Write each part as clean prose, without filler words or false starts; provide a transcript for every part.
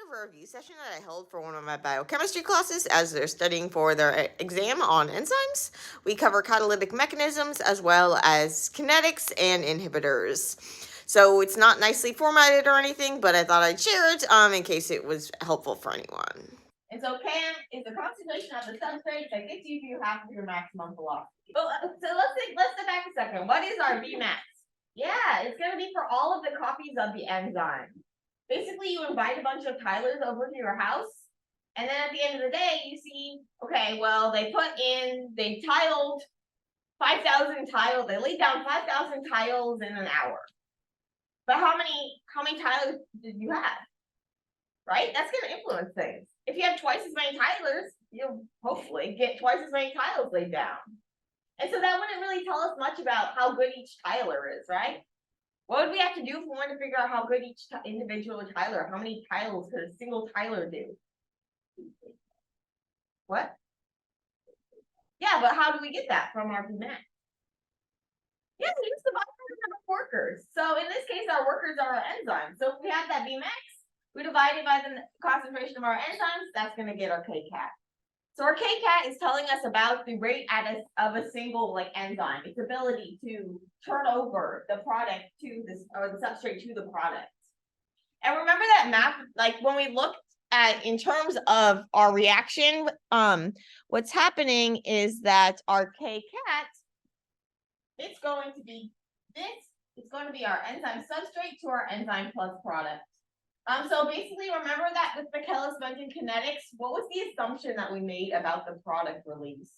of a review session that I held for one of my biochemistry classes as they're studying for their exam on enzymes. We cover catalytic mechanisms as well as kinetics and inhibitors. So it's not nicely formatted or anything, but I thought I'd share it in case it was helpful for anyone. And so Cam is the concentration of the substrate that gets you to half of your maximum velocity. So let's step back a second. What is our Vmax? Yeah, it's going to be for all of the copies of the enzyme. Basically, you invite a bunch of Tylers over to your house, and then at the end of the day, you see, okay, well, they tiled 5,000 tiles. They laid down 5,000 tiles in an hour. But how many Tylers did you have? Right? That's going to influence things. If you have twice as many Tylers, you'll hopefully get twice as many tiles laid down. And so that wouldn't really tell us much about how good each Tyler is, right? What would we have to do if we wanted to figure out how good each individual Tyler, how many tiles could a single Tyler do? What? Yeah, but how do we get that from our Vmax? Yeah, we use the number of workers. So in this case, our workers are our enzymes. So if we have that Vmax, we divide it by the concentration of our enzymes, that's going to get our Kcat. So our Kcat is telling us about the rate of a single enzyme, its ability to turn over the product to this, or the substrate to the product. And remember that map, when we look at in terms of our reaction, what's happening is that our Kcat, it's going to be this. It's going to be our enzyme substrate to our enzyme plus product. So basically, remember that with Michaelis-Menten kinetics, what was the assumption that we made about the product release?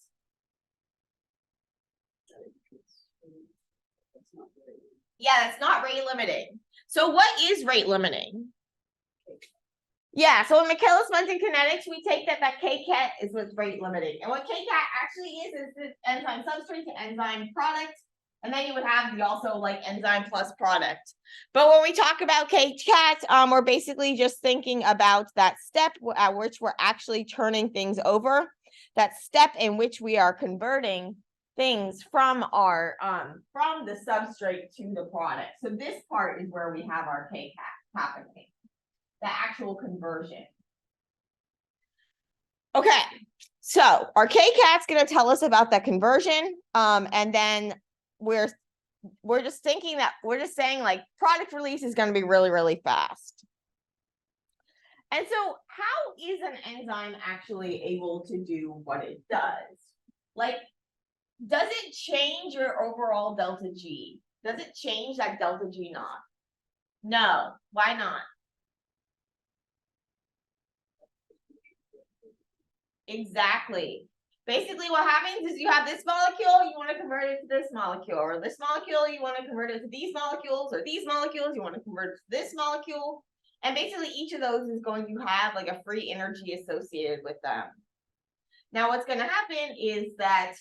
Yeah, it's not rate limiting. So what is rate limiting? Yeah, so in Michaelis-Menten kinetics, we take that Kcat is what's rate limiting. And what Kcat actually is the enzyme substrate to enzyme product. And then you would have the also enzyme plus product. But when we talk about Kcat, we're basically just thinking about that step at which we're actually turning things over, that step in which we are converting things from our from the substrate to the product. So this part is where we have our Kcat happening, the actual conversion. Okay, so our Kcat's going to tell us about that conversion, and then we're just thinking that we're just saying product release is going to be really, really fast. And so how is an enzyme actually able to do what it does? Does it change your overall delta G? Does it change that delta G naught? No. Why not? Exactly. Basically, what happens is you have this molecule, you want to convert it to this molecule, or this molecule, you want to convert it to these molecules, or these molecules, you want to convert it to this molecule. And basically, each of those is going to have a free energy associated with them. Now, what's going to happen is that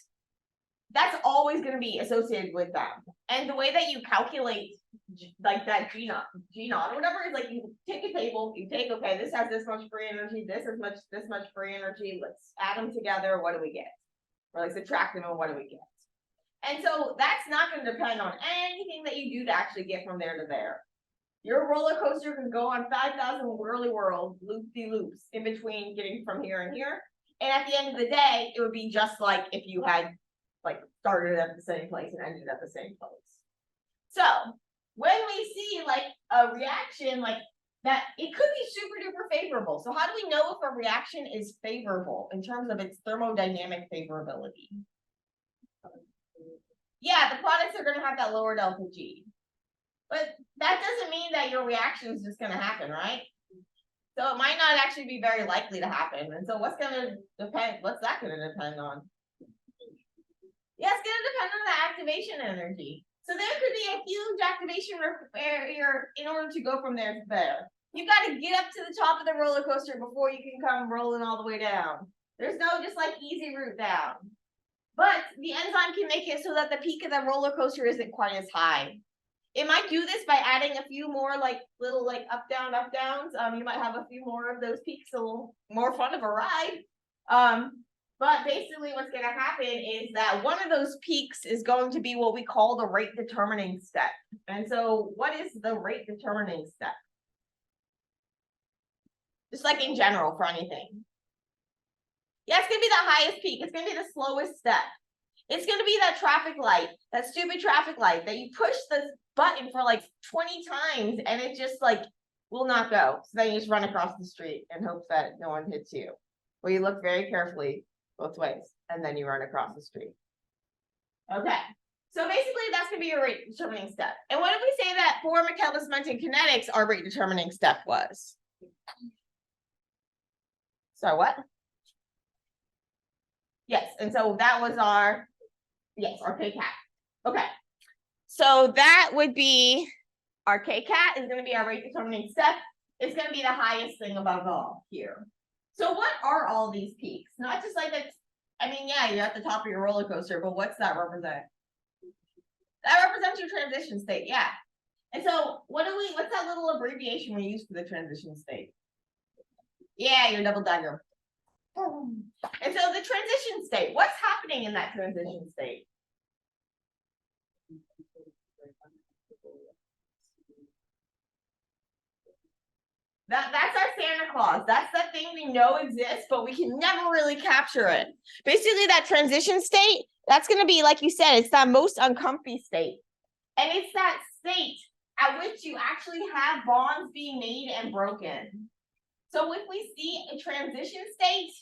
that's always going to be associated with them. And the way that you calculate that G naught or whatever is you take a table, you take, okay, this has this much free energy, this much free energy, let's add them together, what do we get? Or subtract them, and what do we get? And so that's not going to depend on anything that you do to actually get from there to there. Your roller coaster can go on 5,000 whirly whirls, loop-de-loops in between getting from here and here. And at the end of the day, it would be just like if you had started at the same place and ended at the same place. So when we see a reaction that, it could be super duper favorable. So how do we know if a reaction is favorable in terms of its thermodynamic favorability? Yeah, the products are going to have that lower delta G. But that doesn't mean that your reaction is just going to happen, right? So it might not actually be very likely to happen. And so what's that going to depend on? Yeah, it's going to depend on the activation energy. So there could be a huge activation barrier in order to go from there to there. You got to get up to the top of the roller coaster before you can come rolling all the way down. There's no just easy route down. But the enzyme can make it so that the peak of the roller coaster isn't quite as high. It might do this by adding a few more little up downs. You might have a few more of those peaks, a little more fun of a ride. But basically what's going to happen is that one of those peaks is going to be what we call the rate determining step. And so what is the rate determining step? just like in general for anything. Yeah, it's going to be the highest peak. It's going to be the slowest step. It's going to be that traffic light, that stupid traffic light that you push the button for like 20 times and it just like will not go. So then you just run across the street and hope that no one hits you. Well, you look very carefully both ways and then you run across the street. Okay. So basically that's going to be your rate determining step. And what did we say that for Michaelis-Menten kinetics our rate determining step was? So what? Yes, and so that was our, yes, our K-cat. Okay, so that would be our K-cat is going to be our rate determining step. It's going to be the highest thing above all here. So what are all these peaks? Not just like that. I mean, yeah, you're at the top of your roller coaster, but what's that represent? That represents your transition state, yeah. And so what's that little abbreviation we use for the transition state? Yeah, your double dagger. And so the transition state, what's happening in that transition state? That's our Santa Claus. That's the thing we know exists, but we can never really capture it. Basically, that transition state, that's going to be, like you said, it's that most uncomfy state. And it's that state at which you actually have bonds being made and broken. So if we see a transition state,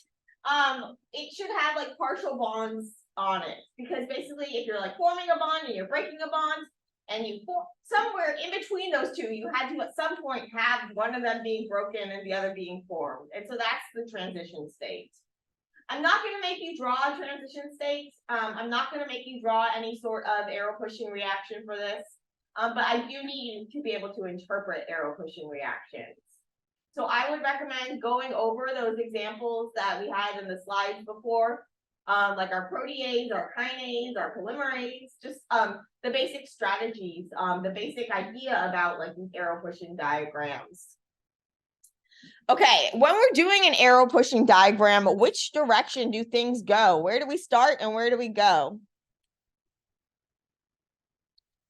it should have like partial bonds on it, because basically if you're like forming a bond and you're breaking a bond and you form somewhere in between those two, you had to at some point have one of them being broken and the other being formed. And so that's the transition state. I'm not going to make you draw a transition state. I'm not going to make you draw any sort of arrow pushing reaction for this. But I do need you to be able to interpret arrow pushing reactions. So I would recommend going over those examples that we had in the slides before, like our protease, our kinase, our polymerase, just the basic strategies, the basic idea about like these arrow pushing diagrams. Okay, when we're doing an arrow pushing diagram, which direction do things go? Where do we start and where do we go?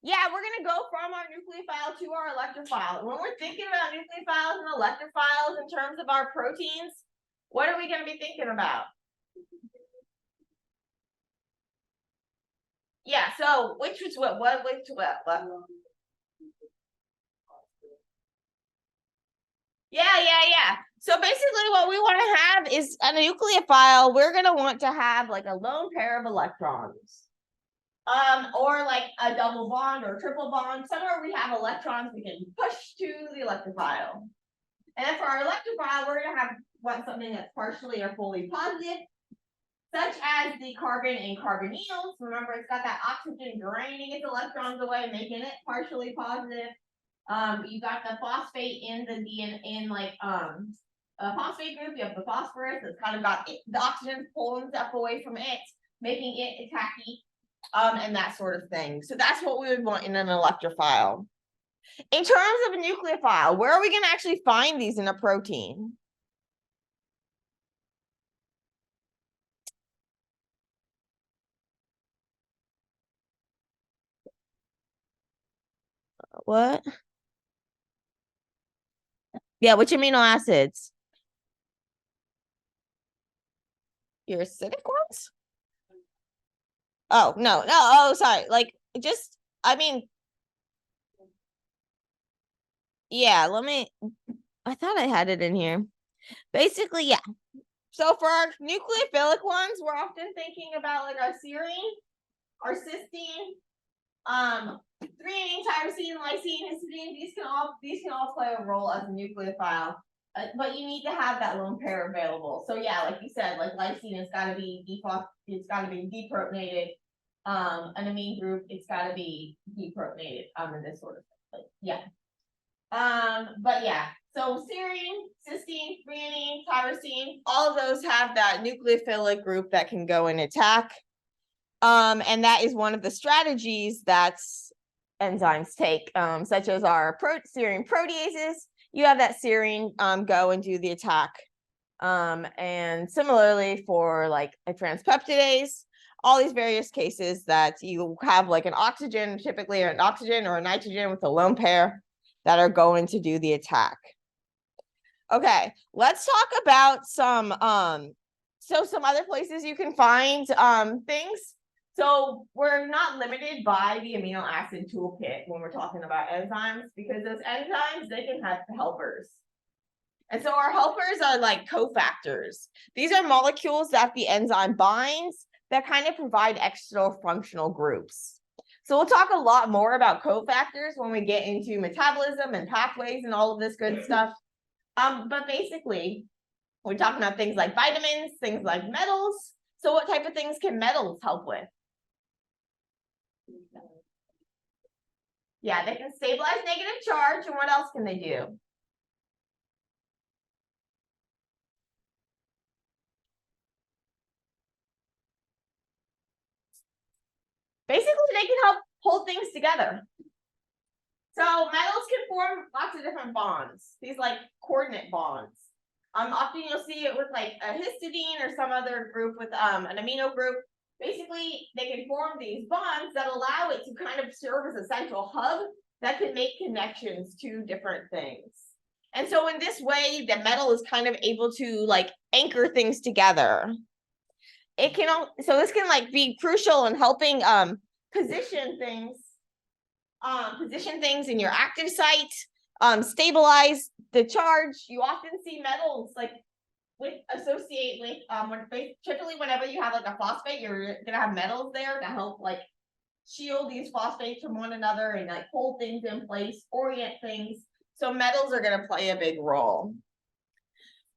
Yeah, we're going to go from our nucleophile to our electrophile. When we're thinking about nucleophiles and electrophiles in terms of our proteins, what are we going to be thinking about? Yeah, so which was what? Yeah. So basically what we want to have is a nucleophile. We're going to want to have like a lone pair of electrons. Or like a double bond or triple bond, somewhere we have electrons we can push to the electrophile. And then for our electrophile, we're going to want something that's partially or fully positive, such as the carbon in carbonyls. Remember, it's got that oxygen draining its electrons away, making it partially positive. You got the phosphate in the DNA, a phosphate group. You have the phosphorus that's kind of got it, the oxygen pulling stuff away from it, making it attacky. And that sort of thing. So that's what we would want in an electrophile. In terms of a nucleophile, where are we going to actually find these in a protein? What? Yeah, which amino acids? Your acidic ones? Oh, no. Oh, sorry. Like, just, I mean, yeah, I thought I had it in here. Basically, yeah. So for our nucleophilic ones, we're often thinking about like our serine, our cysteine, threonine, tyrosine, lysine, histidine. These can all play a role as a nucleophile. But you need to have that lone pair available. So yeah, like you said, like lysine, it's got to be deprotonated. An amine group, it's got to be deprotonated. And this sort of thing. Yeah. But yeah. So serine, cysteine, threonine, tyrosine, all of those have that nucleophilic group that can go and attack. And that is one of the strategies that enzymes take, such as our serine proteases. You have that serine go and do the attack. And similarly for like a transpeptidase, all these various cases that you have like an oxygen, typically an oxygen or a nitrogen with a lone pair that are going to do the attack. Okay, let's talk about some other places you can find things. So we're not limited by the amino acid toolkit when we're talking about enzymes, because those enzymes, they can have helpers. And so our helpers are like cofactors. These are molecules that the enzyme binds that kind of provide extra functional groups. So we'll talk a lot more about cofactors when we get into metabolism and pathways and all of this good stuff. But basically, we're talking about things like vitamins, things like metals. So what type of things can metals help with? Yeah, they can stabilize negative charge. And what else can they do? Basically, they can help hold things together. So metals can form lots of different bonds. These like coordinate bonds. Often you'll see it with like a histidine or some other group with an amino group. Basically, they can form these bonds that allow it to kind of serve as a central hub that can make connections to different things. And so in this way, the metal is kind of able to like anchor things together. It can so this can like be crucial in helping position things in your active site, stabilize the charge. You often see metals like associate with typically whenever you have like a phosphate, you're gonna have metals there to help like shield these phosphates from one another and like hold things in place, orient things. So metals are gonna play a big role.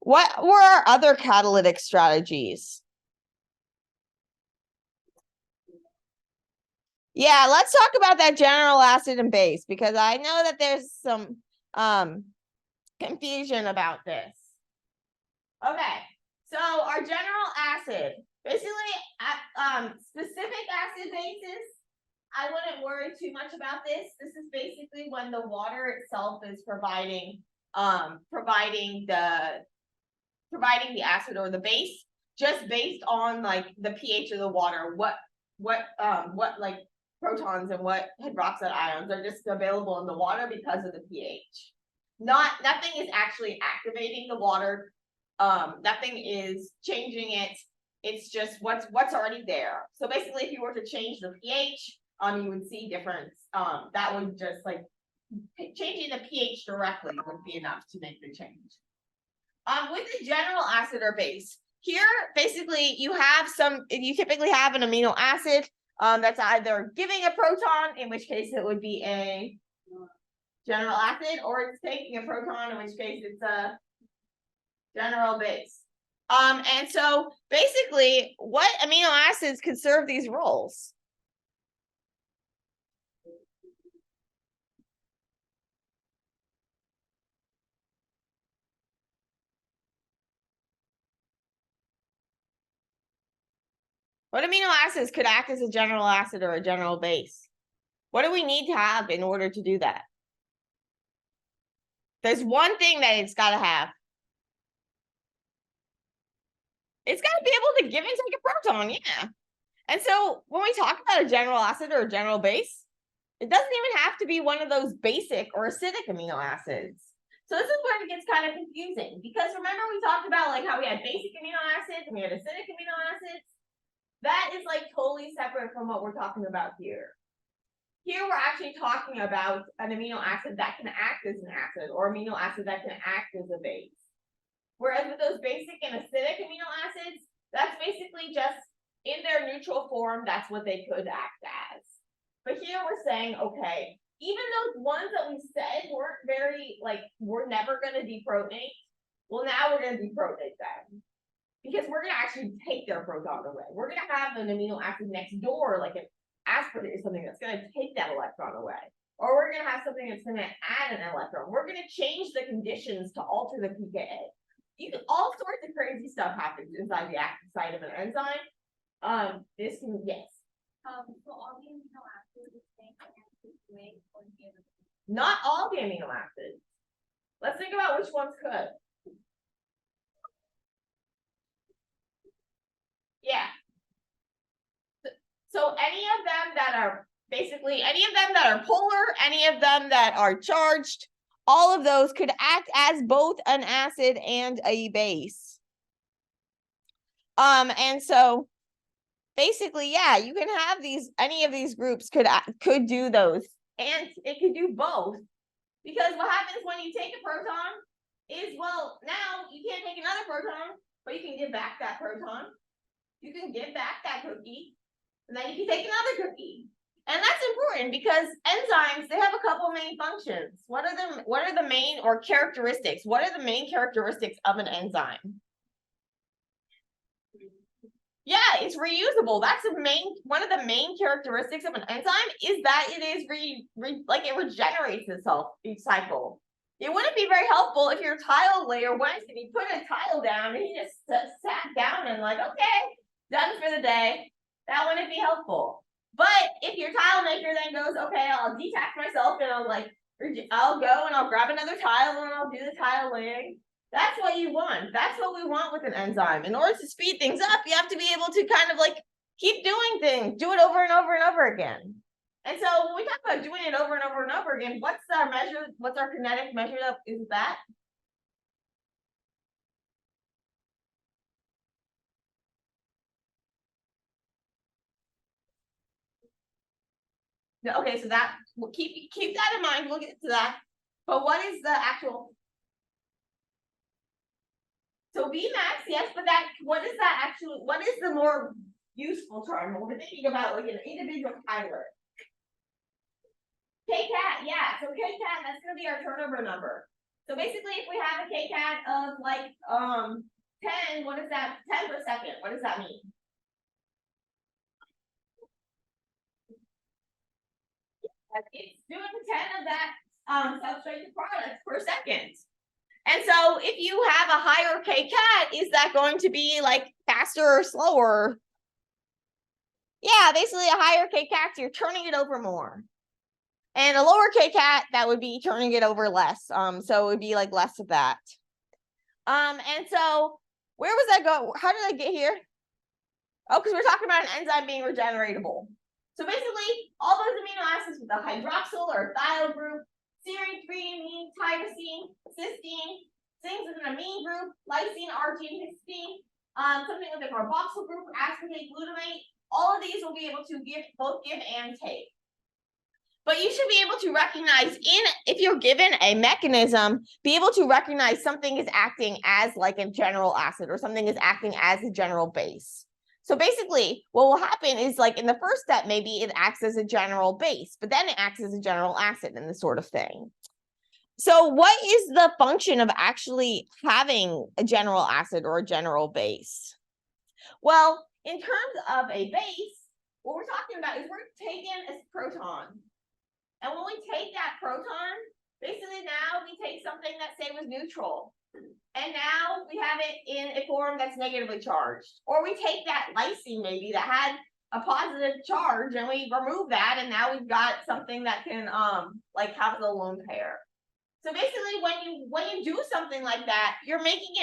What were our other catalytic strategies? Yeah, let's talk about that general acid and base, because I know that there's some confusion about this. Okay, so our general acid, basically specific acid bases, I wouldn't worry too much about this. This is basically when the water itself is providing the acid or the base, just based on like the pH of the water, what like protons and what hydroxide ions are just available in the water because of the pH. Nothing is actually activating the water. Nothing is changing it. It's just what's already there. So basically, if you were to change the pH, you would see difference. That would just like changing the pH directly would be enough to make the change. With the general acid or base, here basically you typically have an amino acid that's either giving a proton, in which case it would be a general acid, or it's taking a proton, in which case it's a general base. And so basically, what amino acids could serve these roles? What amino acids could act as a general acid or a general base? What do we need to have in order to do that? There's one thing that it's got to have. It's got to be able to give and take a proton, yeah. And so when we talk about a general acid or a general base, it doesn't even have to be one of those basic or acidic amino acids. So this is where it gets kind of confusing, because remember we talked about like how we had basic amino acids and we had acidic amino acids. That is like totally separate from what we're talking about here. Here we're actually talking about an amino acid that can act as an acid, or amino acid that can act as a base. Whereas with those basic and acidic amino acids, that's basically just in their neutral form, that's what they could act as. But here we're saying, okay, even those ones that we said weren't very, like, we're never going to deprotonate, well, now we're going to deprotonate them. Because we're going to actually take their proton away. We're going to have an amino acid next door, like an aspartate or something that's going to take that electron away. Or we're going to have something that's going to add an electron. We're going to change the conditions to alter the pKa. All sorts of crazy stuff happens inside the active site of an enzyme. This can, yes. So all the amino acids Not all the amino acids. Let's think about which ones could. Yeah. So any of them that are basically any of them that are polar, any of them that are charged, all of those could act as both an acid and a base. And so basically, yeah, you can have these, any of these groups could do those, and it could do both. Because what happens when you take a proton is, well, now you can't take another proton, but you can give back that proton. You can give back that cookie, and then you can take another cookie. And that's important because enzymes, they have a couple main functions. What are the main or characteristics? What are the main characteristics of an enzyme? Yeah, it's reusable. That's one of the main characteristics of an enzyme is that it is it regenerates itself each cycle. It wouldn't be very helpful if your tile layer went and you put a tile down and you just sat down and like, okay, done for the day. That wouldn't be helpful. But if your tile maker then goes, okay, I'll detach myself and I'll go and I'll grab another tile and I'll do the tile laying. That's what you want. That's what we want with an enzyme. In order to speed things up, you have to be able to kind of like keep doing things, do it over and over and over again. And so when we talk about doing it over and over and over again, what's our measure? What's our kinetic measure of is that? Okay, so that we'll keep that in mind. We'll get to that. But what is the actual? So Vmax, yes, but what is that actually? What is the more useful term when we're thinking about like an individual Tyler? K-cat, yeah. So K-cat, that's gonna be our turnover number. So basically, if we have a K-cat of like 10, what is that? 10 per second. What does that mean? It's doing 10 of that substrate to products per second. And so if you have a higher K-cat, is that going to be like faster or slower? Yeah, basically a higher K-cat, you're turning it over more. And a lower K-cat, that would be turning it over less. So it would be like less of that. And so where was that go? How did I get here? Oh, because we're talking about an enzyme being regeneratable. So basically, all those amino acids with the hydroxyl or thiol group, serine, threonine, tyrosine, cysteine, things with an amine group, lysine, arginine, histidine, something with a carboxyl group, aspartate, glutamate. All of these will be able to both give and take. But you should be able to recognize if you're given a mechanism, be able to recognize something is acting as like a general acid or something is acting as a general base. So basically, what will happen is like in the first step, maybe it acts as a general base, but then it acts as a general acid and this sort of thing. So what is the function of actually having a general acid or a general base? Well, in terms of a base, what we're talking about is we're taking a proton. And when we take that proton, basically now we take something that say was neutral. And now we have it in a form that's negatively charged. Or we take that lysine maybe that had a positive charge and we remove that and now we've got something that can like have the lone pair. So basically when you do something like that, you're making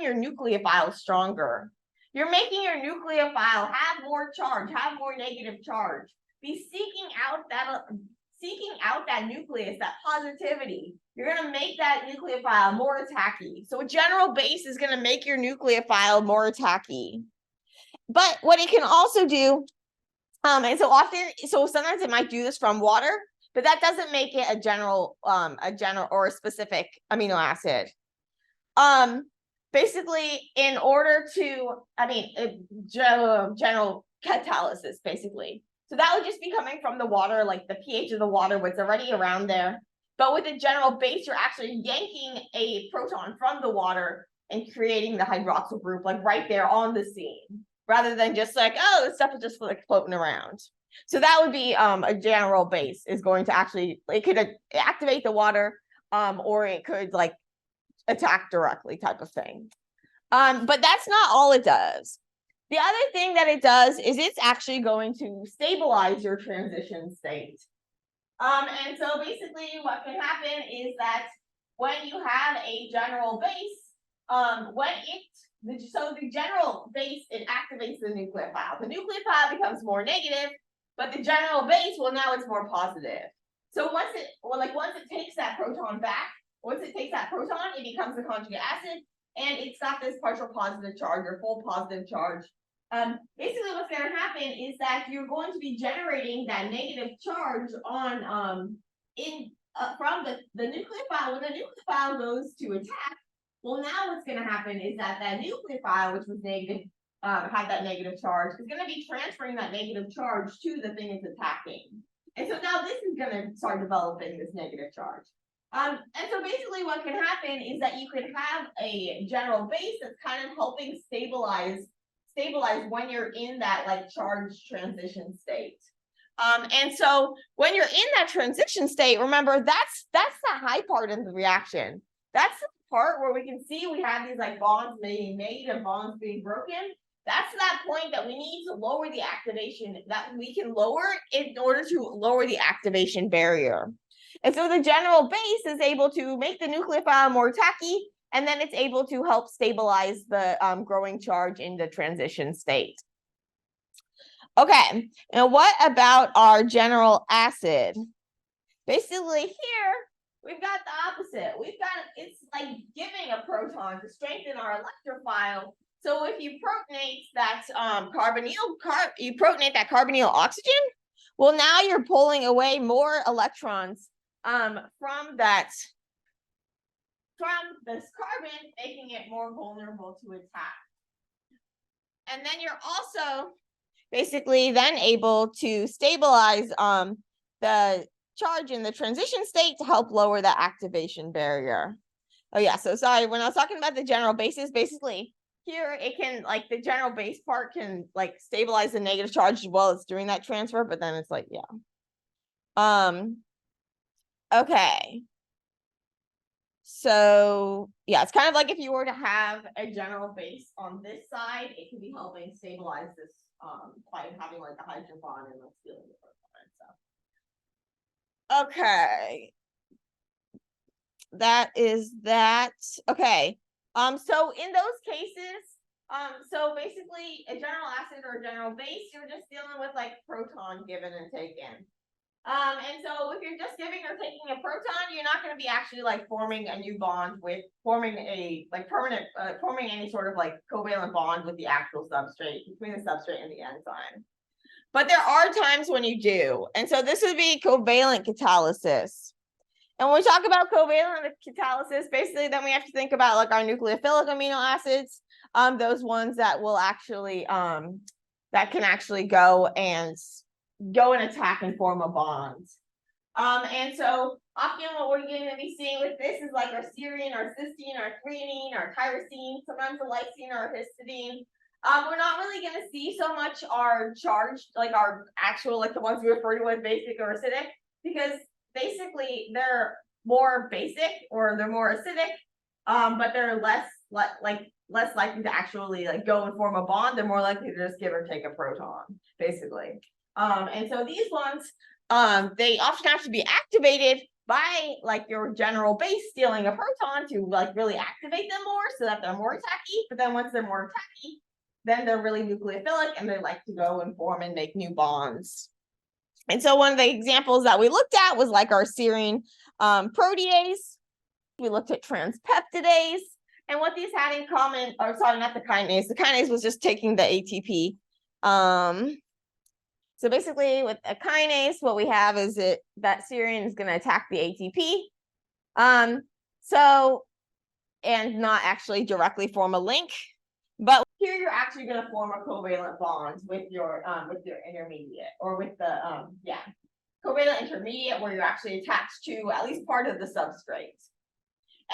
your nucleophile stronger. You're making your nucleophile have more charge, have more negative charge. Be seeking out that nucleus, that positivity. You're going to make that nucleophile more attacky. So a general base is going to make your nucleophile more attacky. But what it can also do, and so sometimes it might do this from water, but that doesn't make it a general or a specific amino acid. Basically, in order to, general catalysis, basically. So that would just be coming from the water, like the pH of the water, what's already around there. But with a general base, you're actually yanking a proton from the water and creating the hydroxyl group, like right there on the scene, rather than just like, oh, this stuff is just like floating around. So that would be a general base is going to actually, it could activate the water, or it could like attack directly type of thing. But that's not all it does. The other thing that it does is it's actually going to stabilize your transition state. And so basically what can happen is that when you have a general base, the general base, it activates the nucleophile. The nucleophile becomes more negative, but the general base, well, now it's more positive. So once it takes that proton back, it becomes a conjugate acid, and it's got this partial positive charge or full positive charge. Basically what's going to happen is that you're going to be generating that negative charge on from the nucleophile. When the nucleophile goes to attack, well, now what's going to happen is that nucleophile, which was negative, had that negative charge, is going to be transferring that negative charge to the thing it's attacking. And so now this is going to start developing this negative charge. And so basically what can happen is that you could have a general base that's kind of helping stabilize when you're in that like charged transition state. And so when you're in that transition state, remember that's the high part of the reaction. That's the part where we can see we have these like bonds being made and bonds being broken. That's that point that we need to lower the activation, that we can lower in order to lower the activation barrier. And so the general base is able to make the nucleophile more tacky, and then it's able to help stabilize the growing charge in the transition state. Okay, and what about our general acid? Basically here, we've got the opposite. It's like giving a proton to strengthen our electrophile. So if you protonate that carbonyl oxygen, well, now you're pulling away more electrons from this carbon, making it more vulnerable to attack. And then you're also basically then able to stabilize the charge in the transition state to help lower the activation barrier. Oh yeah, so sorry, when I was talking about the general bases, basically here it can, like, the general base part can like stabilize the negative charge as well as doing that transfer, but then it's like, yeah. Okay. So yeah, it's kind of like if you were to have a general base on this side, it could be helping stabilize this by having like the hydrogen bond and like stealing the proton and stuff. Okay. That is that. Okay. So in those cases, so basically a general acid or a general base, you're just dealing with like proton given and taken. And so if you're just giving or taking a proton, you're not going to be actually like forming a new bond with forming a like permanent, forming any sort of like covalent bond with the actual substrate, between the substrate and the enzyme. But there are times when you do. And so this would be covalent catalysis. And when we talk about covalent catalysis, basically then we have to think about like our nucleophilic amino acids, those ones that will actually, that can actually go and attack and form a bond. And so often what we're going to be seeing with this is like our serine, our cysteine, our threonine, our tyrosine, sometimes a lysine or a histidine. We're not really going to see so much our charged, like our actual, like the ones we refer to as basic or acidic, because basically they're more basic or they're more acidic, but they're less likely to actually like go and form a bond. They're more likely to just give or take a proton, basically. And so these ones, they often have to be activated by like your general base stealing a proton to like really activate them more so that they're more tacky. But then once they're more tacky, then they're really nucleophilic and they like to go and form and make new bonds. And so one of the examples that we looked at was like our serine protease. We looked at transpeptidase, and what these had in common, or sorry, not the kinase. The kinase was just taking the ATP. So basically with a kinase, what we have is that serine is going to attack the ATP. And not actually directly form a link. But here you're actually going to form a covalent bond with your intermediate, or with the covalent intermediate, where you're actually attached to at least part of the substrate.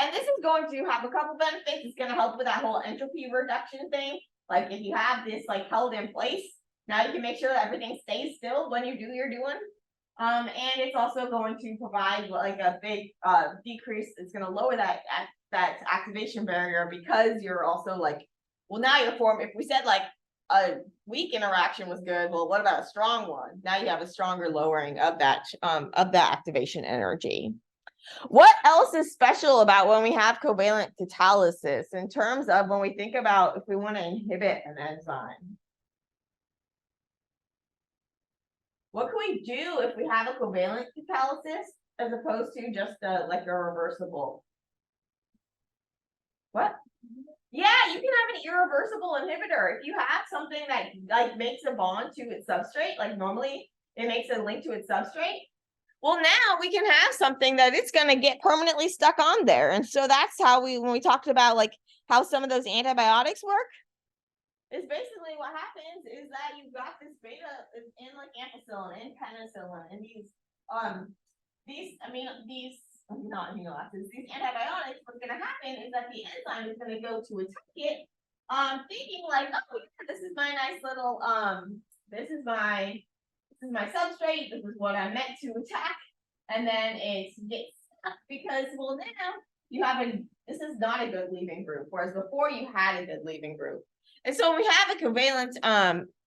And this is going to have a couple benefits. It's going to help with that whole entropy reduction thing. Like if you have this like held in place, now you can make sure that everything stays still when you do your doing. And it's also going to provide like a big decrease. It's going to lower that activation barrier, because you're also like, well, now you're forming, if we said like a weak interaction was good, well, what about a strong one? Now you have a stronger lowering of that activation energy. What else is special about when we have covalent catalysis in terms of when we think about if we want to inhibit an enzyme? What can we do if we have a covalent catalysis as opposed to just like a reversible? What? Yeah, you can have an irreversible inhibitor. If you have something that like makes a bond to its substrate, like normally it makes a link to its substrate. Well, now we can have something that it's going to get permanently stuck on there. And so that's how when we talked about like how some of those antibiotics work, is basically what happens is that you've got this beta in like ampicillin and penicillin and these not amino acids, these antibiotics. What's going to happen is that the enzyme is going to go to attack it, thinking like, oh, this is my nice little this is my substrate, this is what I meant to attack, and then it gets stuck because, well, now you have this is not a good leaving group, whereas before you had a good leaving group. And so when we have a covalent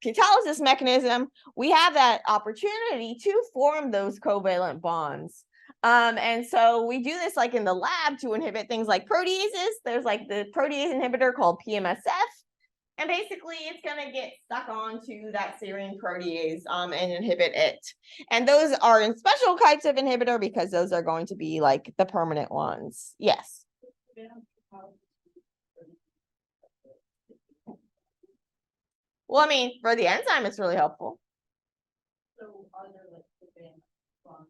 catalysis mechanism, we have that opportunity to form those covalent bonds. And so we do this like in the lab to inhibit things like proteases. There's like the protease inhibitor called PMSF. And basically, it's going to get stuck onto that serine protease and inhibit it. And those are in special types of inhibitor because those are going to be like the permanent ones. Yes. Well, I mean, for the enzyme, it's really helpful. So are there like bonds?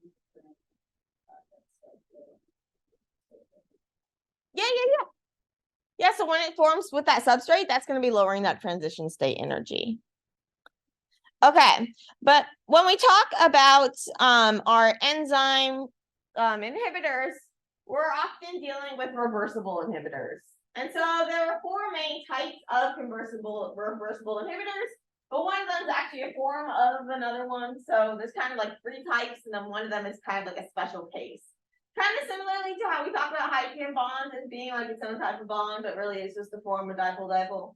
Yeah. Yeah, so when it forms with that substrate, that's going to be lowering that transition state energy. Okay, but when we talk about our enzyme inhibitors, we're often dealing with reversible inhibitors. And so there are four main types of reversible inhibitors, but one of them is actually a form of another one. So there's kind of like three types, and then one of them is kind of like a special case. Kind of similarly to how we talk about hydrogen bonds as being like its own type of bond, but really it's just a form of dipole-dipole.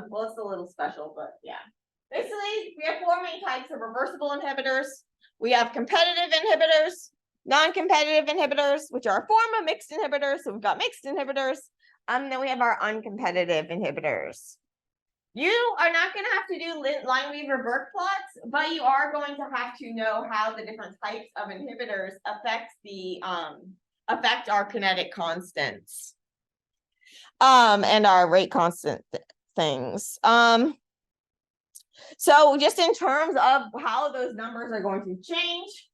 Well, it's a little special, but yeah. Basically, we have four main types of reversible inhibitors. We have competitive inhibitors, non-competitive inhibitors, which are a form of mixed inhibitors. So we've got mixed inhibitors. Then we have our uncompetitive inhibitors. You are not going to have to do Lineweaver-Burke plots, but you are going to have to know how the different types of inhibitors affect our kinetic constants and our rate constant things. So just in terms of how those numbers are going to change,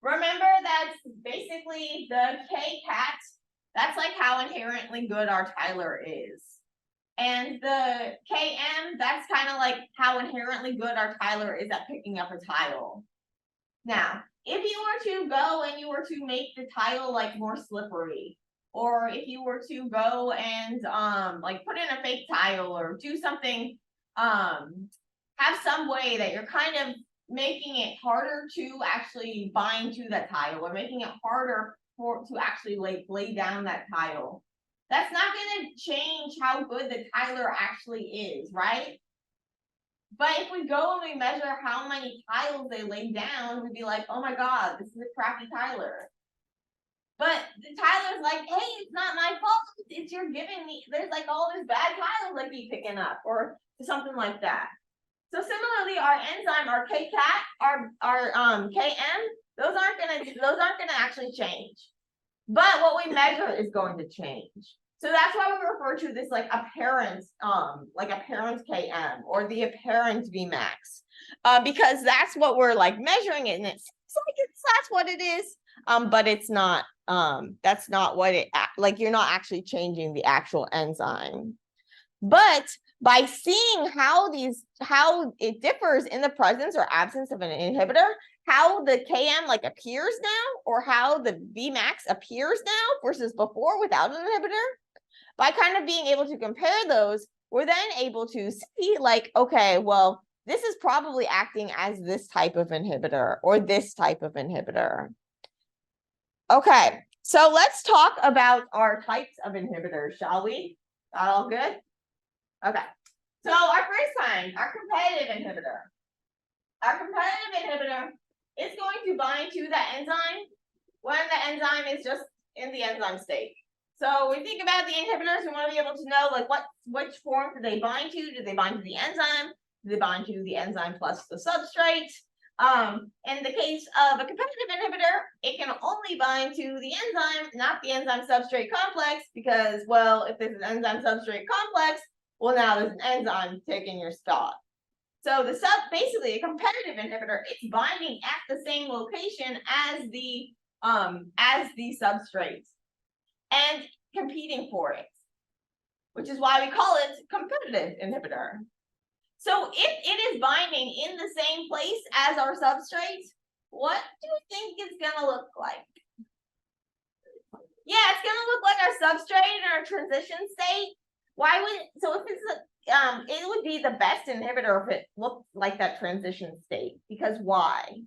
remember that basically the K-cat, that's like how inherently good our Tyler is. And the Km, that's kind of like how inherently good our Tyler is at picking up a tile. Now, if you were to go and you were to make the tile like more slippery, or if you were to go and like put in a fake tile or do something, have some way that you're kind of making it harder to actually bind to that tile, or making it harder to actually like lay down that tile. That's not going to change how good the Tyler actually is, right? But if we go and we measure how many tiles they lay down, we'd be like, oh my God, this is a crappy Tyler. But the Tyler's like, hey, it's not my fault. It's you're giving me, there's like all this bad tiles I keep picking up, or something like that. So similarly, our enzyme, our K-cat, our Km, those aren't gonna actually change. But what we measure is going to change. So that's why we refer to this like apparent Km or the apparent Vmax, because that's what we're like measuring it, and it's like that's what it is. But it's not. That's not what it like. You're not actually changing the actual enzyme, but by seeing how it differs in the presence or absence of an inhibitor, how the Km like appears now, or how the Vmax appears now versus before without an inhibitor, by kind of being able to compare those, we're then able to see like, okay, well, this is probably acting as this type of inhibitor or this type of inhibitor. Okay, so let's talk about our types of inhibitors, shall we? That all good? Okay, so our first kind, our competitive inhibitor. Our competitive inhibitor is going to bind to the enzyme when the enzyme is just in the enzyme state. So we think about the inhibitors, we want to be able to know like which form do they bind to? Do they bind to the enzyme? Do they bind to the enzyme plus the substrate? In the case of a competitive inhibitor, it can only bind to the enzyme, not the enzyme substrate complex, because, well, if there's an enzyme substrate complex, well, now there's an enzyme taking your spot. So basically a competitive inhibitor, it's binding at the same location as the substrate and competing for it, which is why we call it competitive inhibitor. So if it is binding in the same place as our substrate, what do you think it's gonna look like? Yeah, it's gonna look like our substrate in our transition state. Why would so if it's it would be the best inhibitor if it looked like that transition state, because why?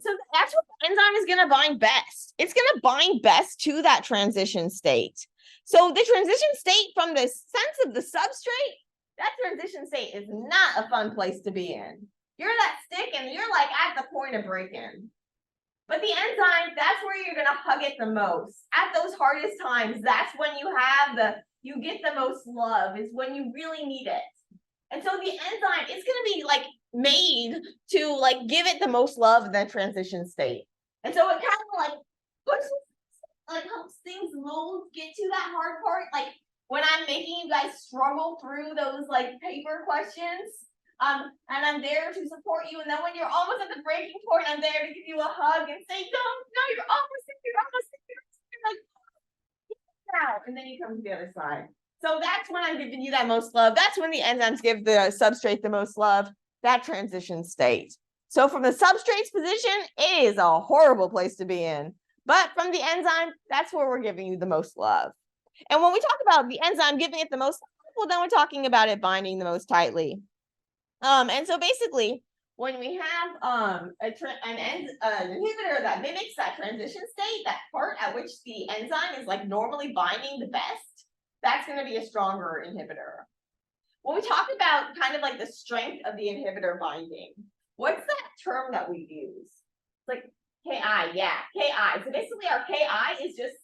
So that's what the enzyme is going to bind best. It's going to bind best to that transition state. So the transition state, from the sense of the substrate, that transition state is not a fun place to be in. You're that stick and you're like at the point of break-in. But the enzyme, that's where you're going to hug it the most. At those hardest times, that's when you get the most love, is when you really need it. And so the enzyme, it's going to be like made to like give it the most love in that transition state. And so it kind of like pushes, like helps things get to that hard part. Like when I'm making you guys struggle through those like paper questions, and I'm there to support you. And then when you're almost at the breaking point, I'm there to give you a hug and say, no, you're almost there, you're like, now, and then you come to the other side. So that's when I'm giving you that most love. That's when the enzymes give the substrate the most love, that transition state. So from the substrate's position, it is a horrible place to be in. But from the enzyme, that's where we're giving you the most love. And when we talk about the enzyme giving it the most love, well, then we're talking about it binding the most tightly. And so basically, when we have an inhibitor that mimics that transition state, that part at which the enzyme is like normally binding the best, that's going to be a stronger inhibitor. When we talk about kind of like the strength of the inhibitor binding, what's that term that we use? It's like Ki, yeah, Ki. So basically our Ki is just,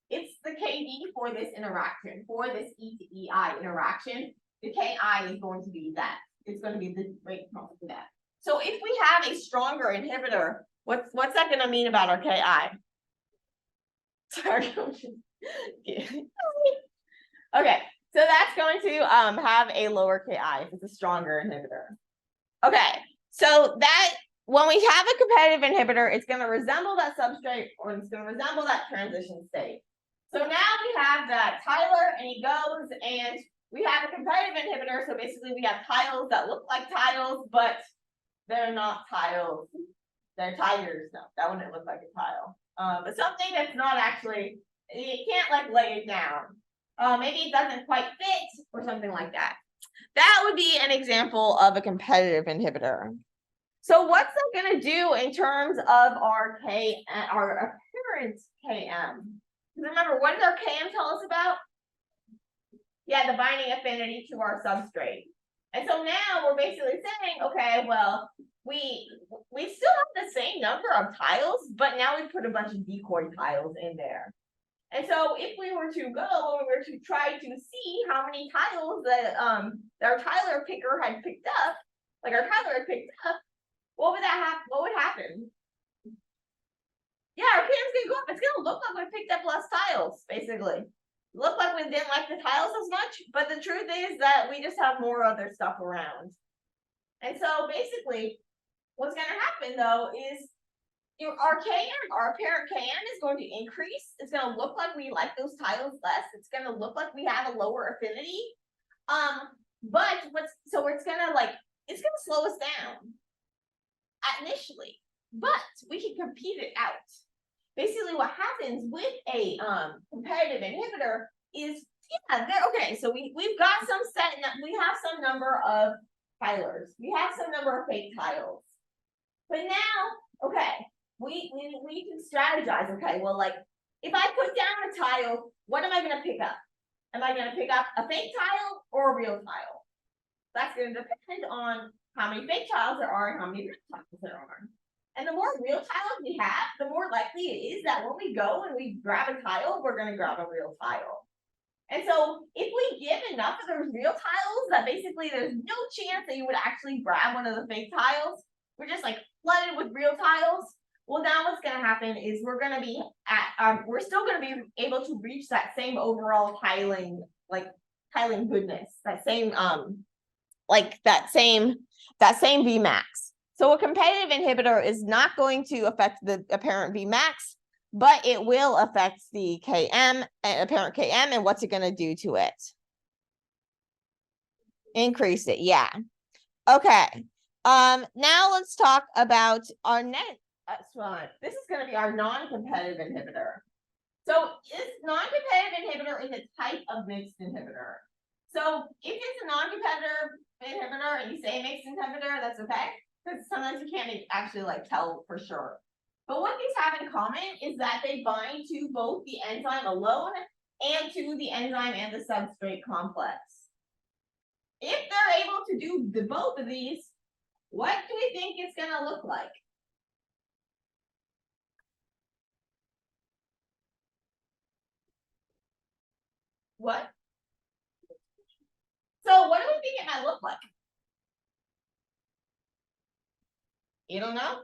it's the Kd for this interaction, for this E to EI interaction. The Ki is going to be that. It's going to be the rate constant for that. So if we have a stronger inhibitor, what's that going to mean about our Ki? Sorry. Okay, so that's going to have a lower Ki if it's a stronger inhibitor. Okay, so that when we have a competitive inhibitor, it's going to resemble that substrate, or it's going to resemble that transition state. So now we have that Tyler, and he goes, and we have a competitive inhibitor. So basically we have tiles that look like tiles, but they're not tiles. They're tires. No, that wouldn't look like a tile. But something that's not actually, you can't like lay it down. Maybe it doesn't quite fit or something like that. That would be an example of a competitive inhibitor. So what's that going to do in terms of our apparent Km? Remember, what does our Km tell us about? Yeah, the binding affinity to our substrate. And so now we're basically saying, okay, well, we still have the same number of tiles, but now we put a bunch of decoy tiles in there. And so if we were to try to see how many tiles that our Tyler picker had picked up, like our Tyler had picked up, what would happen? Yeah, our Km's gonna go up. It's gonna look like we picked up less tiles, basically. Look like we didn't like the tiles as much, but the truth is that we just have more other stuff around. And so basically, what's gonna happen though is our Km, our apparent Km is going to increase. It's going to look like we like those tiles less. It's going to look like we have a lower affinity. But it's going to slow us down initially, but we can compete it out. Basically what happens with a competitive inhibitor is, okay, so we've got we have some number of tilers. We have some number of fake tiles. But now, okay, we can strategize. Okay, well, like if I put down a tile, what am I going to pick up? Am I going to pick up a fake tile or a real tile? That's going to depend on how many fake tiles there are and how many real tiles there are. And the more real tiles we have, the more likely it is that when we go and we grab a tile, we're going to grab a real tile. And so if we give enough of those real tiles that basically there's no chance that you would actually grab one of the fake tiles, we're just like flooded with real tiles. Well, now what's going to happen is we're going to be at, we're still going to be able to reach that same overall tiling, like tiling goodness, that same, like that same Vmax. So a competitive inhibitor is not going to affect the apparent Vmax, but it will affect the Km, apparent Km, and what's it going to do to it? Increase it, yeah. Okay. Now let's talk about our next one. This is going to be our non-competitive inhibitor. So this non-competitive inhibitor is a type of mixed inhibitor. So if it's a non-competitive inhibitor and you say mixed inhibitor, that's okay, because sometimes you can't actually like tell for sure. But what these have in common is that they bind to both the enzyme alone and to the enzyme and the substrate complex. If they're able to do both of these, what do we think it's going to look like? What? So what do we think it might look like? You don't know?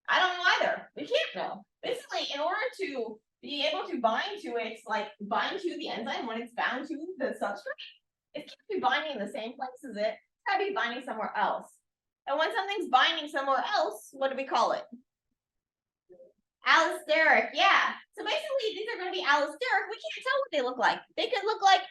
I don't know either. We can't know. Basically, in order to be able to bind to it, like bind to the enzyme when it's bound to the substrate, it can't be binding in the same place as it. It's got to be binding somewhere else. And when something's binding somewhere else, what do we call it? Allosteric, yeah. So basically, these are going to be allosteric. We can't tell what they look like. They could look like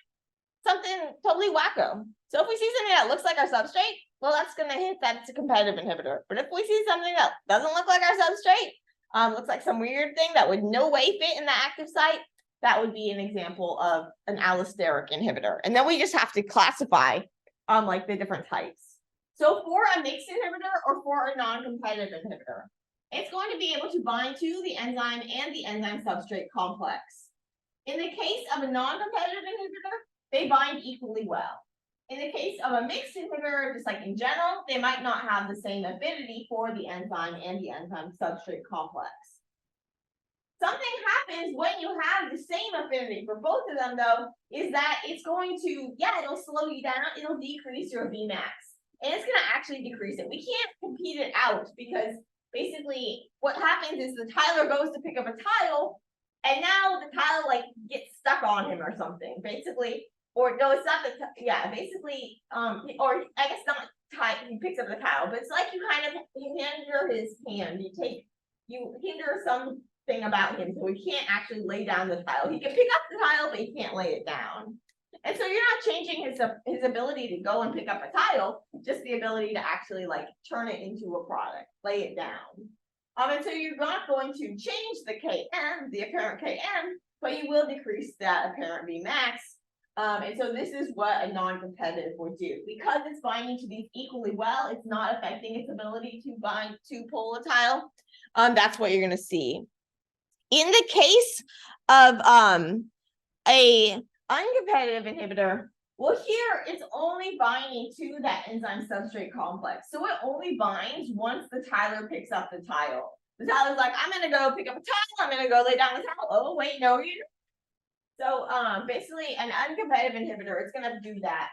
something totally wacko. So if we see something that looks like our substrate, well, that's going to hint that it's a competitive inhibitor. But if we see something that doesn't look like our substrate, looks like some weird thing that would no way fit in the active site, that would be an example of an allosteric inhibitor. And then we just have to classify like the different types. So for a mixed inhibitor or for a non-competitive inhibitor, it's going to be able to bind to the enzyme and the enzyme substrate complex. In the case of a non-competitive inhibitor, they bind equally well. In the case of a mixed inhibitor, just like in general, they might not have the same affinity for the enzyme and the enzyme substrate complex. Something happens when you have the same affinity for both of them, though, is that it's going to, it'll slow you down, it'll decrease your Vmax, and it's going to actually decrease it. We can't compete it out because basically what happens is the tiler goes to pick up a tile, and now the tile like gets stuck on him or something, basically. Or no, it's not basically, or I guess not he picks up the tile, but it's like you kind of hinder his hand. You hinder something about him, so he can't actually lay down the tile. He can pick up the tile, but he can't lay it down. And so you're not changing his ability to go and pick up a tile, just the ability to actually like turn it into a product, lay it down. And so you're not going to change the Km, the apparent Km, but you will decrease that apparent Vmax. And so this is what a non-competitive would do. Because it's binding to these equally well, it's not affecting its ability to bind to pull a tile. That's what you're going to see. In the case of a uncompetitive inhibitor, well, here it's only binding to that enzyme substrate complex. So it only binds once the tiler picks up the tile. The tiler's like, I'm going to go pick up a tile. I'm going to go lay down the tile. Oh, wait, no, you. So basically, an uncompetitive inhibitor is going to do that.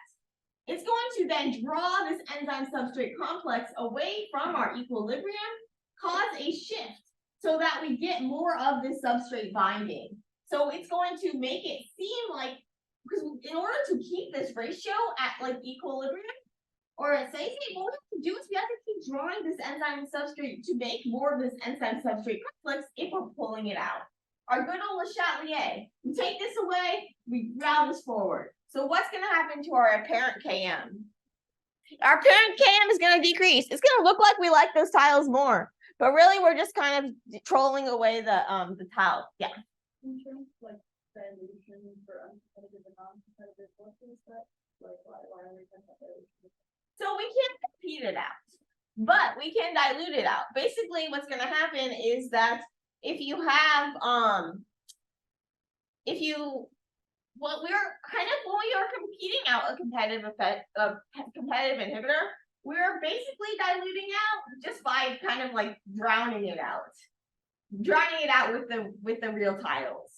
It's going to then draw this enzyme substrate complex away from our equilibrium, cause a shift so that we get more of this substrate binding. So it's going to make it seem like, because in order to keep this ratio at like equilibrium or at satiety, what we have to do is we have to keep drawing this enzyme substrate to make more of this enzyme substrate complex if we're pulling it out. Our good old Le Chatelier. We take this away, we grab this forward. So what's going to happen to our apparent Km? Our apparent Km is going to decrease. It's going to look like we like those tiles more, but really we're just kind of trolling away the tile. Yeah. In terms of like dilution for uncompetitive and non-competitive, what is that? Like why are we competitive? So we can't compete it out, but we can dilute it out. Basically, what's going to happen is that if you have what we're kind of when we are competing out a competitive inhibitor, we're basically diluting out just by kind of like drowning it out with the real tiles.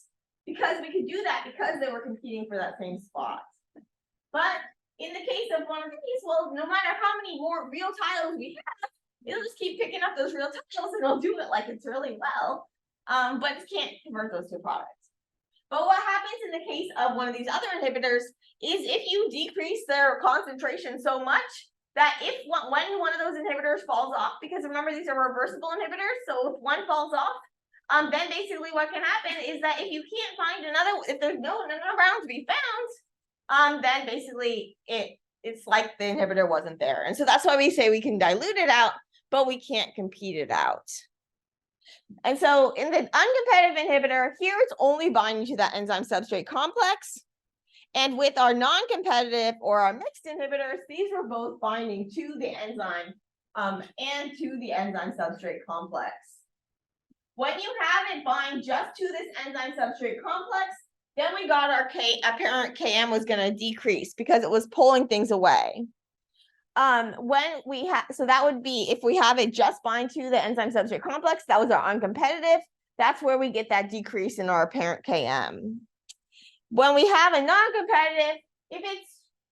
because we could do that because they were competing for that same spot. But in the case of one of these, well, no matter how many more real tiles we have, it'll just keep picking up those real tiles and it'll do it like it's really well. But it can't convert those to products. But what happens in the case of one of these other inhibitors is if you decrease their concentration so much that when one of those inhibitors falls off, because remember these are reversible inhibitors, so if one falls off, then basically what can happen is that if you can't find another, if there's none around to be found, then basically it's like the inhibitor wasn't there. And so that's why we say we can dilute it out, but we can't compete it out. And so in the uncompetitive inhibitor, here it's only binding to that enzyme substrate complex. And with our non-competitive or our mixed inhibitors, these are both binding to the enzyme and to the enzyme substrate complex. When you have it bind just to this enzyme substrate complex, then we got our apparent Km was going to decrease because it was pulling things away. When we have, so that would be if we have it just bind to the enzyme substrate complex, that was our uncompetitive. That's where we get that decrease in our apparent Km. When we have a non-competitive, if it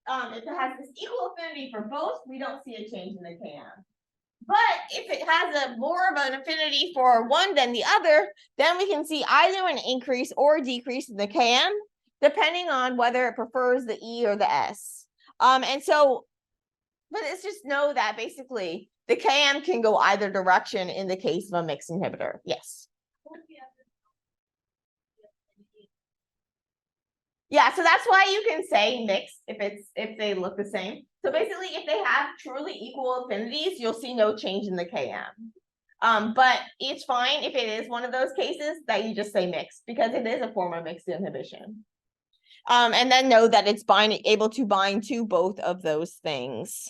has this equal affinity for both, we don't see a change in the Km. But if it has a more of an affinity for one than the other, then we can see either an increase or decrease in the Km, depending on whether it prefers the E or the S. And so, but it's just know that basically the Km can go either direction in the case of a mixed inhibitor. Yes. Yeah, so that's why you can say mixed if they look the same. So basically, if they have truly equal affinities, you'll see no change in the Km. But it's fine if it is one of those cases that you just say mixed because it is a form of mixed inhibition. And then know that it's able to bind to both of those things.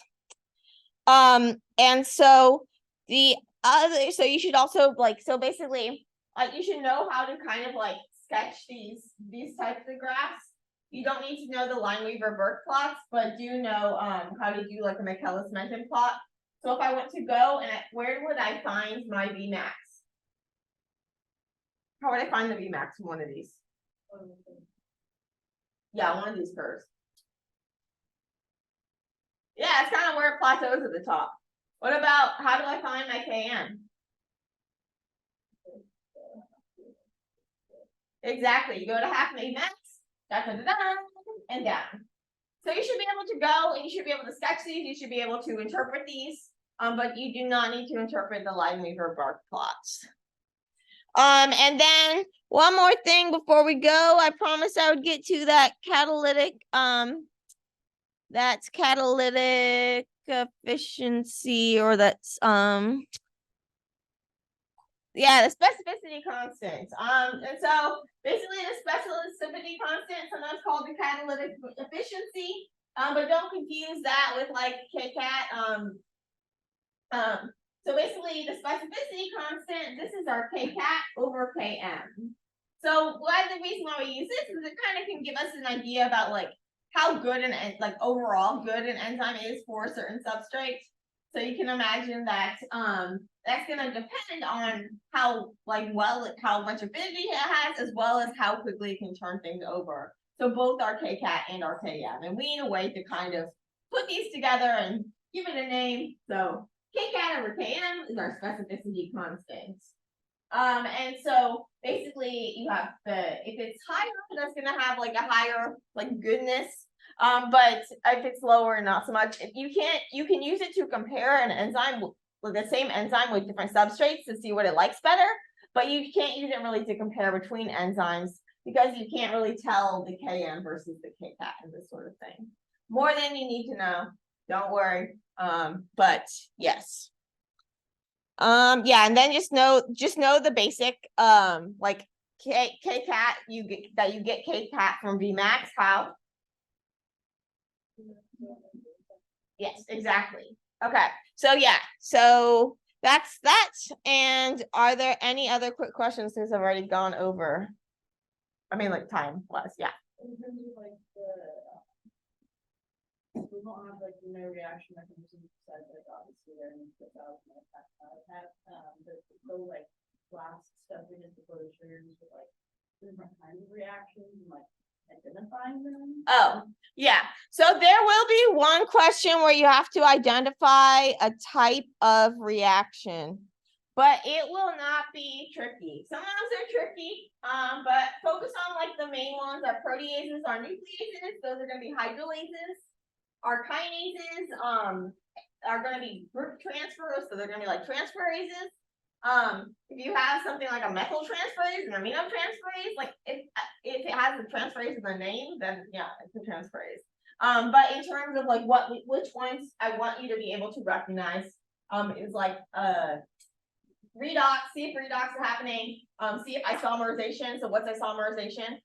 And so the other, so you should also so basically, you should know how to kind of sketch these types of graphs. You don't need to know the Lineweaver-Burke plots, but do know how to do a Michaelis-Menten plot. So if I went to go and where would I find my Vmax? How would I find the Vmax from one of these? Yeah, one of these curves. Yeah, it's kind of where it plateaus at the top. What about how do I find my Km? Exactly. You go to half Vmax, and down. So you should be able to go and you should be able to sketch these. You should be able to interpret these, but you do not need to interpret the Lineweaver-Burke plots. And then one more thing before we go, I promised I would get to that catalytic, that's catalytic efficiency, or that's yeah, the specificity constant. And so basically the specificity constant, sometimes called the catalytic efficiency, but don't confuse that with Kcat. So basically the specificity constant, this is our Kcat over Km. So the reason why we use this is it kind of can give us an idea about how good overall good an enzyme is for a certain substrate. So you can imagine that that's going to depend on how how much affinity it has, as well as how quickly it can turn things over. So both our Kcat and our Km, and we need a way to kind of put these together and give it a name. So Kcat over Km is our specificity constant. And so basically you have if it's higher, that's going to have a higher goodness. But if it's lower, not so much. If you can use it to compare an enzyme with the same enzyme with different substrates to see what it likes better, but you can't use it really to compare between enzymes because you can't really tell the Km versus the Kcat and this sort of thing. More than you need to know. Don't worry. But yes. Yeah, and then just know the basic Kcat you get Kcat from Vmax. How? Yes, exactly. Okay, so yeah, so that's that. And are there any other quick questions since I've already gone over? I mean, time wise, yeah. In terms of we don't have no reaction mechanism besides obviously there needs to be but the last stuff in it before the triggers with different kinds of reactions and like identifying them? Oh, yeah. So there will be one question where you have to identify a type of reaction, but it will not be tricky. Some of those are tricky, but focus on like the main ones. Our proteases, our nucleases, those are going to be hydrolases. Our kinases, are going to be group transfers, so they're going to be like transferases. If you have something like a methyl transferase and amino transferase, like if it has a transferase in the name, then yeah, it's a transferase. But in terms of like which ones I want you to be able to recognize, is like redox, see if redox is happening, see if isomerization. So what's isomerization?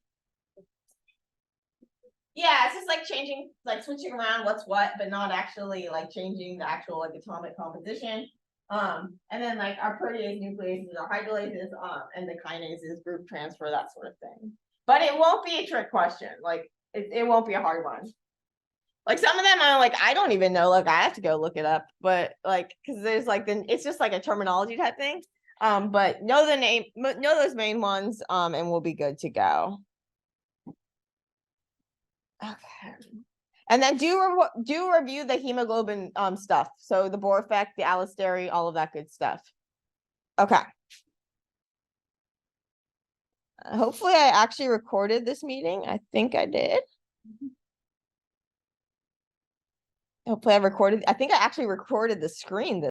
Yeah, it's just like changing, like switching around what's what, but not actually like changing the actual like atomic composition. And then like our protease, nucleases, our hydrolases, and the kinases, group transfer, that sort of thing. But it won't be a trick question. Like it won't be a hard one. Like some of them are like, I don't even know, like I have to go look it up, but like, cause there's like, it's just like a terminology type thing. But know the name, know those main ones, and we'll be good to go. Okay. And then do review the hemoglobin stuff. So the Bohr effect, the allosteric, all of that good stuff. Okay. Hopefully I actually recorded this meeting. I think I did. Hopefully I think I actually recorded the screen this